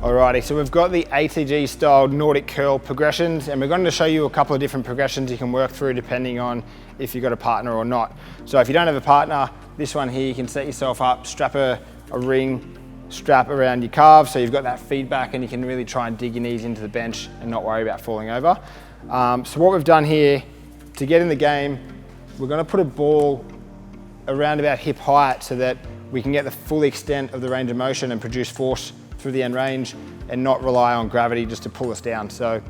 Alrighty, so we've got the ATG style Nordic curl progressions, and we're going to show you a couple of different progressions you can work through depending on if you've got a partner or not. So if you don't have a partner, this one here, you can set yourself up, strap a ring strap around your calves so you've got that feedback and you can really try and dig your knees into the bench and not worry about falling over. So what we've done here, to get in the game, we're going to put a ball around about hip height so that we can get the full extent of the range of motion and produce force through the end range and not rely on gravity just to pull us down. So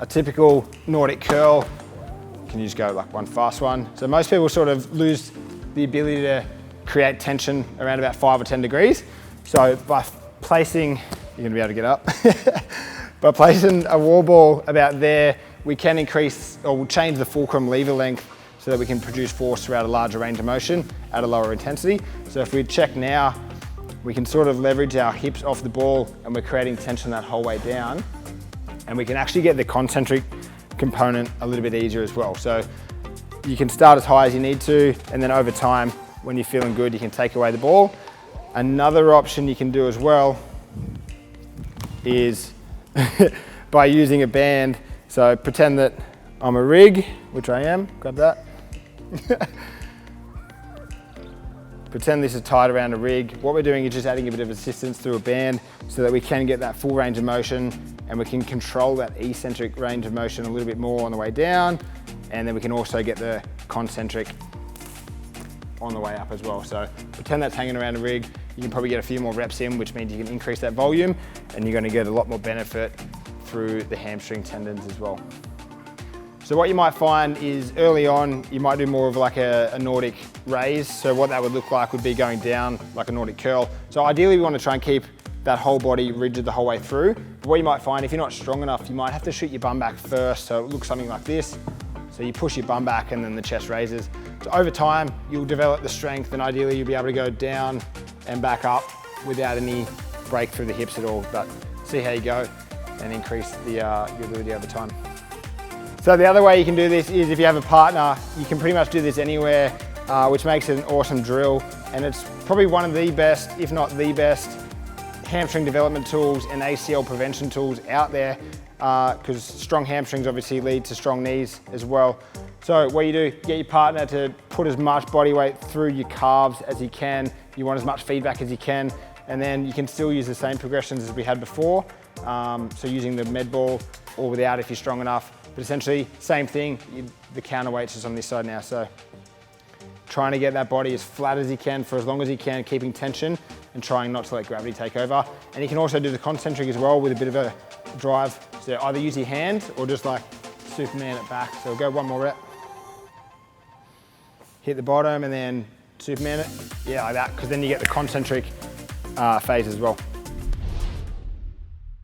a typical Nordic curl, you can just go like one fast one. So most people sort of lose the ability to create tension around about 5 or 10 degrees. So by placing, you're gonna be able to get up. By placing a wall ball about there, we can increase or we'll change the fulcrum lever length so that we can produce force throughout a larger range of motion at a lower intensity. So if we check now, we can sort of leverage our hips off the ball and we're creating tension that whole way down. And we can actually get the concentric component a little bit easier as well. So you can start as high as you need to, and then over time, when you're feeling good, you can take away the ball. Another option you can do as well is by using a band. So pretend that I'm a rig, which I am, grab that. Pretend this is tied around a rig. What we're doing is just adding a bit of assistance through a band so that we can get that full range of motion and we can control that eccentric range of motion a little bit more on the way down, and then we can also get the concentric on the way up as well. So pretend that's hanging around a rig. You can probably get a few more reps in, which means you can increase that volume and you're going to get a lot more benefit through the hamstring tendons as well. So what you might find is early on, you might do more of like a Nordic raise. So what that would look like would be going down like a Nordic curl. So ideally we want to try and keep that whole body rigid the whole way through. But what you might find, if you're not strong enough, you might have to shoot your bum back first. So it looks something like this. So you push your bum back and then the chest raises. So over time, you'll develop the strength and ideally you'll be able to go down and back up without any break through the hips at all. But see how you go and increase your ability over time. So the other way you can do this is if you have a partner, you can pretty much do this anywhere, which makes it an awesome drill. And it's probably one of the best, if not the best, hamstring development tools and ACL prevention tools out there, because strong hamstrings obviously lead to strong knees as well. So what you do, get your partner to put as much body weight through your calves as you can. You want as much feedback as you can, and then you can still use the same progressions as we had before. So using the med ball or without if you're strong enough. But essentially, same thing, the counterweight's is on this side now. So trying to get that body as flat as you can for as long as you can, keeping tension and trying not to let gravity take over. And you can also do the concentric as well with a bit of a drive. So either use your hand or just like Superman it back. So we'll go one more rep. Hit the bottom and then Superman it. Yeah, like that, because then you get the concentric phase as well.